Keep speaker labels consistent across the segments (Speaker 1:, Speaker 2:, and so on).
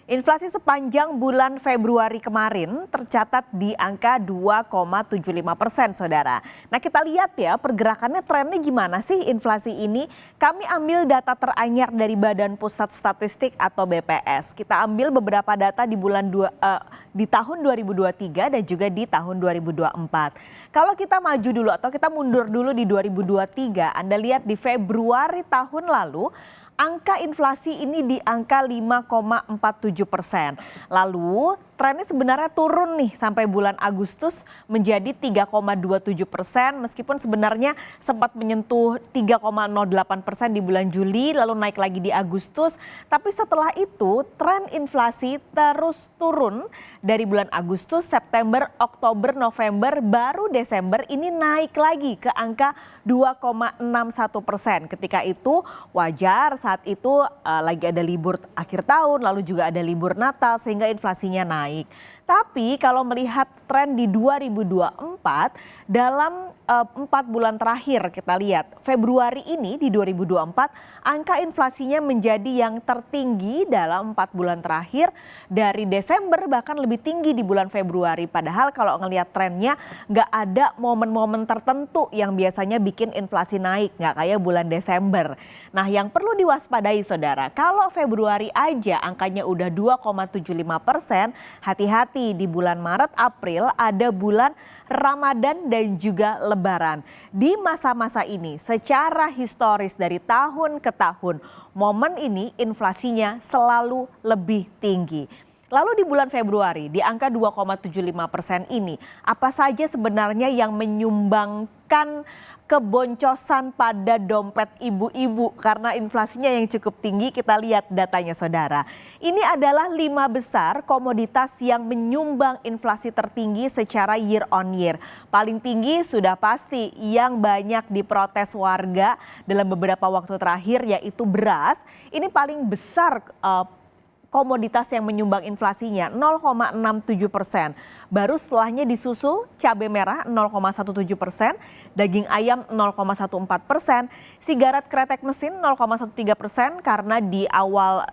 Speaker 1: Inflasi sepanjang bulan Februari kemarin tercatat di angka 2,75%, Saudara. Nah, kita lihat ya pergerakannya, trennya gimana sih inflasi ini? Kami ambil data teranyar dari Badan Pusat Statistik atau BPS. Kita ambil beberapa data di tahun 2023 dan juga di tahun 2024. Kalau kita maju dulu atau kita mundur dulu di 2023, Anda lihat di Februari tahun lalu, angka inflasi ini di angka 5,47%. Lalu trennya sebenarnya turun nih sampai bulan Agustus menjadi 3,27%, meskipun sebenarnya sempat menyentuh 3,08% di bulan Juli, lalu naik lagi di Agustus. Tapi setelah itu tren inflasi terus turun dari bulan Agustus, September, Oktober, November, baru Desember ini naik lagi ke angka 2,61%. Ketika itu wajar, saat itu lagi ada libur akhir tahun, lalu juga ada libur Natal sehingga inflasinya naik. Tapi kalau melihat tren di 2024 dalam 4 bulan terakhir, kita lihat Februari ini di 2024 angka inflasinya menjadi yang tertinggi dalam 4 bulan terakhir, dari Desember bahkan lebih tinggi di bulan Februari. Padahal kalau ngelihat trennya nggak ada momen-momen tertentu yang biasanya bikin inflasi naik, nggak kayak bulan Desember. Nah, yang perlu diwaspadai Saudara, kalau Februari aja angkanya udah 2,75%, hati-hati di bulan Maret, April ada bulan Ramadan dan juga Lebaran. Di masa-masa ini secara historis dari tahun ke tahun, momen ini inflasinya selalu lebih tinggi. Lalu di bulan Februari di angka 2,75% ini, apa saja sebenarnya yang menyumbangkan keboncosan pada dompet ibu-ibu karena inflasinya yang cukup tinggi? Kita lihat datanya Saudara. Ini adalah 5 besar komoditas yang menyumbang inflasi tertinggi secara year on year. Paling tinggi sudah pasti yang banyak diprotes warga dalam beberapa waktu terakhir, yaitu beras. Ini paling besar komoditas yang menyumbang inflasinya 0,67%. Baru setelahnya disusul cabai merah 0,17%, daging ayam 0,14%, sigaret kretek mesin 0,13% karena di awal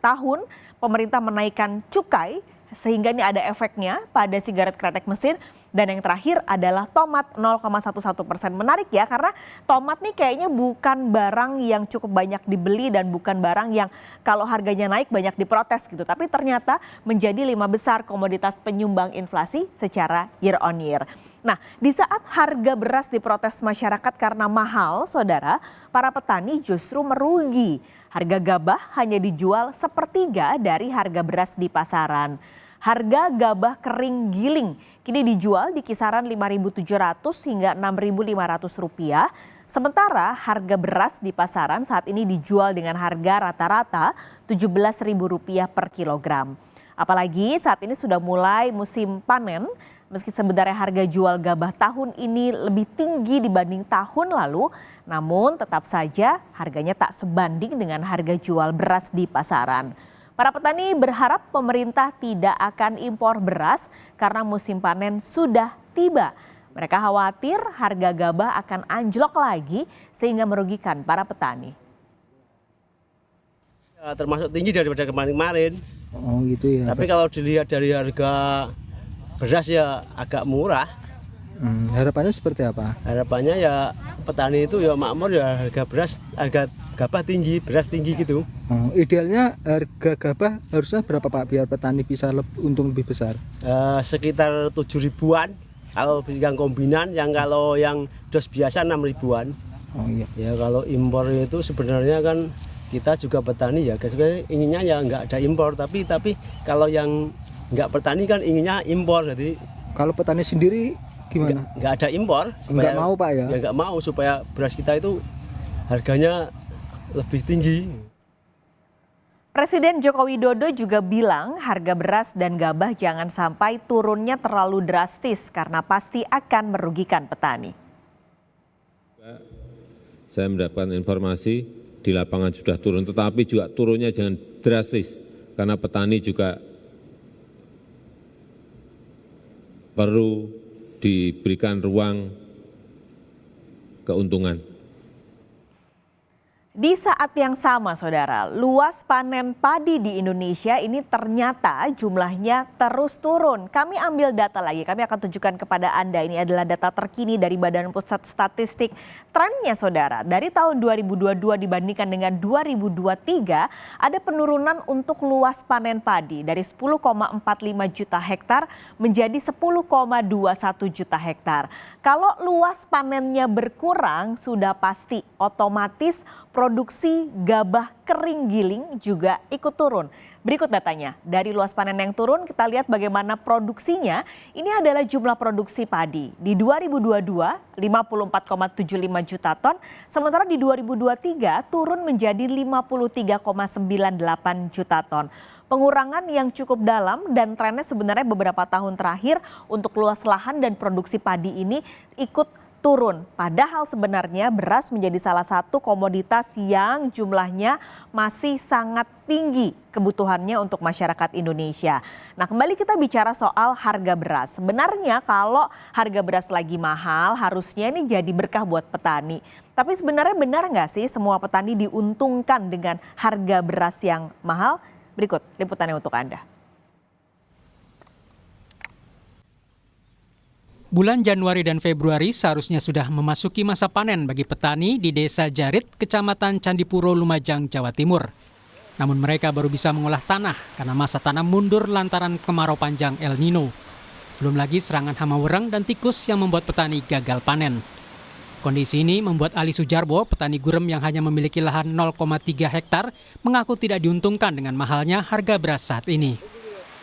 Speaker 1: tahun pemerintah menaikkan cukai sehingga ini ada efeknya pada sigaret kretek mesin. Dan yang terakhir adalah tomat 0,11%. Menarik ya, karena tomat nih kayaknya bukan barang yang cukup banyak dibeli dan bukan barang yang kalau harganya naik banyak diprotes gitu. Tapi ternyata menjadi 5 besar komoditas penyumbang inflasi secara year on year. Nah, di saat harga beras diprotes masyarakat karena mahal, Saudara, para petani justru merugi. Harga gabah hanya dijual sepertiga dari harga beras di pasaran. Harga gabah kering giling kini dijual di kisaran Rp5.700 hingga Rp6.500. Sementara harga beras di pasaran saat ini dijual dengan harga rata-rata Rp17.000 per kilogram. Apalagi saat ini sudah mulai musim panen, meski sebenarnya harga jual gabah tahun ini lebih tinggi dibanding tahun lalu, namun tetap saja harganya tak sebanding dengan harga jual beras di pasaran. Para petani berharap pemerintah tidak akan impor beras karena musim panen sudah tiba. Mereka khawatir harga gabah akan anjlok lagi sehingga merugikan para petani.
Speaker 2: Termasuk tinggi daripada kemarin-kemarin.
Speaker 3: Oh gitu ya.
Speaker 2: Tapi kalau dilihat dari harga beras ya agak murah.
Speaker 3: Harapannya seperti apa?
Speaker 2: Harapannya ya petani itu ya makmur, ya harga gabah tinggi, beras tinggi gitu.
Speaker 3: Idealnya harga gabah harusnya berapa Pak biar petani bisa untung lebih besar?
Speaker 2: Sekitar 7 ribuan kalau yang kombinan, kalau yang dos biasa 6 ribuan.
Speaker 3: Oh iya.
Speaker 2: Ya kalau impor itu sebenarnya kan kita juga petani ya, sebenarnya inginnya ya nggak ada impor, tapi kalau yang nggak petani kan inginnya impor. Jadi
Speaker 3: kalau petani sendiri gimana?
Speaker 2: Nggak ada impor.
Speaker 3: Nggak mau Pak ya?
Speaker 2: Ya nggak mau, supaya beras kita itu harganya lebih tinggi.
Speaker 1: Presiden Joko Widodo juga bilang harga beras dan gabah jangan sampai turunnya terlalu drastis karena pasti akan merugikan petani.
Speaker 4: Saya mendapatkan informasi di lapangan sudah turun, tetapi juga turunnya jangan drastis karena petani juga perlu diberikan ruang keuntungan.
Speaker 1: Di saat yang sama, saudara, luas panen padi di Indonesia ini ternyata jumlahnya terus turun. Kami ambil data lagi, kami akan tunjukkan kepada Anda. Ini adalah data terkini dari Badan Pusat Statistik. Trennya, saudara, dari tahun 2022 dibandingkan dengan 2023, ada penurunan untuk luas panen padi dari 10,45 juta hektar menjadi 10,21 juta hektar. Kalau luas panennya berkurang, sudah pasti otomatis produksi gabah kering giling juga ikut turun. Berikut datanya. Dari luas panen yang turun, kita lihat bagaimana produksinya. Ini adalah jumlah produksi padi. Di 2022, 54,75 juta ton. Sementara di 2023 turun menjadi 53,98 juta ton. Pengurangan yang cukup dalam dan trennya sebenarnya beberapa tahun terakhir untuk luas lahan dan produksi padi ini ikut turun. Padahal sebenarnya beras menjadi salah satu komoditas yang jumlahnya masih sangat tinggi kebutuhannya untuk masyarakat Indonesia. Nah, kembali kita bicara soal harga beras. Sebenarnya kalau harga beras lagi mahal, harusnya ini jadi berkah buat petani. Tapi sebenarnya benar nggak sih semua petani diuntungkan dengan harga beras yang mahal? Berikut liputannya untuk Anda.
Speaker 5: Bulan Januari dan Februari seharusnya sudah memasuki masa panen bagi petani di Desa Jarit, Kecamatan Candipuro, Lumajang, Jawa Timur. Namun mereka baru bisa mengolah tanah karena masa tanam mundur lantaran kemarau panjang El Nino. Belum lagi serangan hama wereng dan tikus yang membuat petani gagal panen. Kondisi ini membuat Ali Sujarbo, petani gurem yang hanya memiliki lahan 0,3 hektar, mengaku tidak diuntungkan dengan mahalnya harga beras saat ini.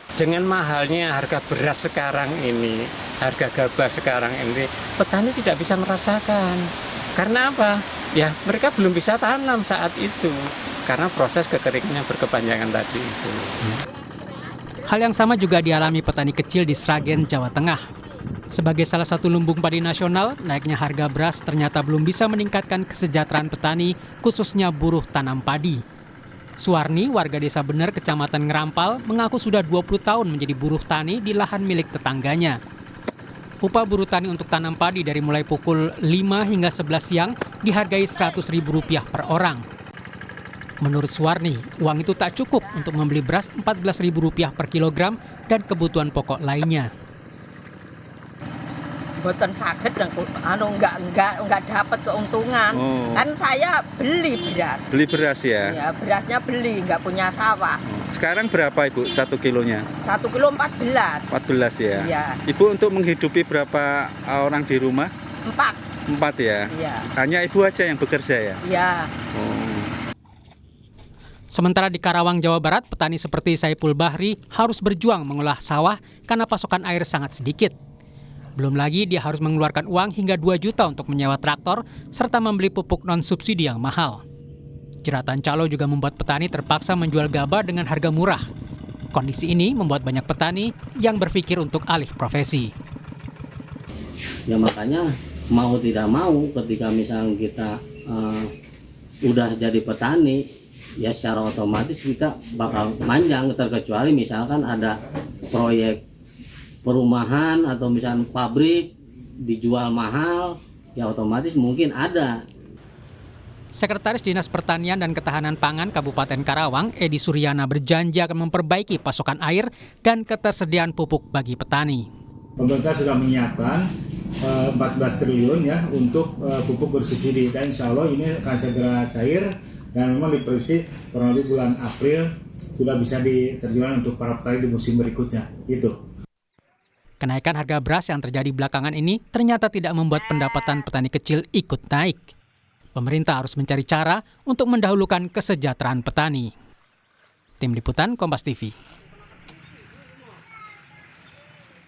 Speaker 6: Dengan mahalnya harga beras sekarang ini, harga gabah sekarang ini, petani tidak bisa merasakan. Karena apa? Ya, mereka belum bisa tanam saat itu. Karena proses kekeringan berkepanjangan tadi itu.
Speaker 5: Hal yang sama juga dialami petani kecil di Sragen, Jawa Tengah. Sebagai salah satu lumbung padi nasional, naiknya harga beras ternyata belum bisa meningkatkan kesejahteraan petani, khususnya buruh tanam padi. Suwarni, warga desa Bener, Kecamatan Ngerampal, mengaku sudah 20 tahun menjadi buruh tani di lahan milik tetangganya. Upah buruh tani untuk tanam padi dari mulai pukul 5 hingga 11 siang dihargai Rp100.000 per orang. Menurut Suwarni, uang itu tak cukup untuk membeli beras Rp14.000 per kilogram dan kebutuhan pokok lainnya.
Speaker 7: Boten saged enggak dapat keuntungan. Kan saya beli beras.
Speaker 8: Beli beras ya?
Speaker 7: Ya, berasnya beli, enggak punya sawah.
Speaker 8: Sekarang berapa Ibu 1 kilonya?
Speaker 7: 1 kilo 14.
Speaker 8: 14 ya?
Speaker 7: Iya.
Speaker 8: Ibu untuk menghidupi berapa orang di rumah?
Speaker 7: 4.
Speaker 8: 4 ya?
Speaker 7: Iya.
Speaker 8: Hanya Ibu aja yang bekerja ya?
Speaker 7: Iya.
Speaker 5: Sementara di Karawang, Jawa Barat, petani seperti Saipul Bahri harus berjuang mengolah sawah karena pasokan air sangat sedikit. Belum lagi dia harus mengeluarkan uang hingga 2 juta untuk menyewa traktor serta membeli pupuk non-subsidi yang mahal. Jeratan calo juga membuat petani terpaksa menjual gabah dengan harga murah. Kondisi ini membuat banyak petani yang berpikir untuk alih profesi.
Speaker 9: Ya makanya mau tidak mau ketika misalnya kita udah jadi petani, ya secara otomatis kita bakal manjang, terkecuali misalkan ada proyek perumahan atau misalnya pabrik dijual mahal, ya otomatis mungkin ada.
Speaker 5: Sekretaris Dinas Pertanian dan Ketahanan Pangan Kabupaten Karawang, Edi Suryana, berjanji akan memperbaiki pasokan air dan ketersediaan pupuk bagi petani.
Speaker 10: Pemerintah sudah menyiapkan 14 triliun ya untuk pupuk bersubsidi, dan insya Allah ini akan segera cair dan memang diprediksi kurang lebih bulan April sudah bisa diterjunkan untuk para petani di musim berikutnya. Itu.
Speaker 5: Kenaikan harga beras yang terjadi belakangan ini ternyata tidak membuat pendapatan petani kecil ikut naik. Pemerintah harus mencari cara untuk mendahulukan kesejahteraan petani. Tim Liputan Kompas TV.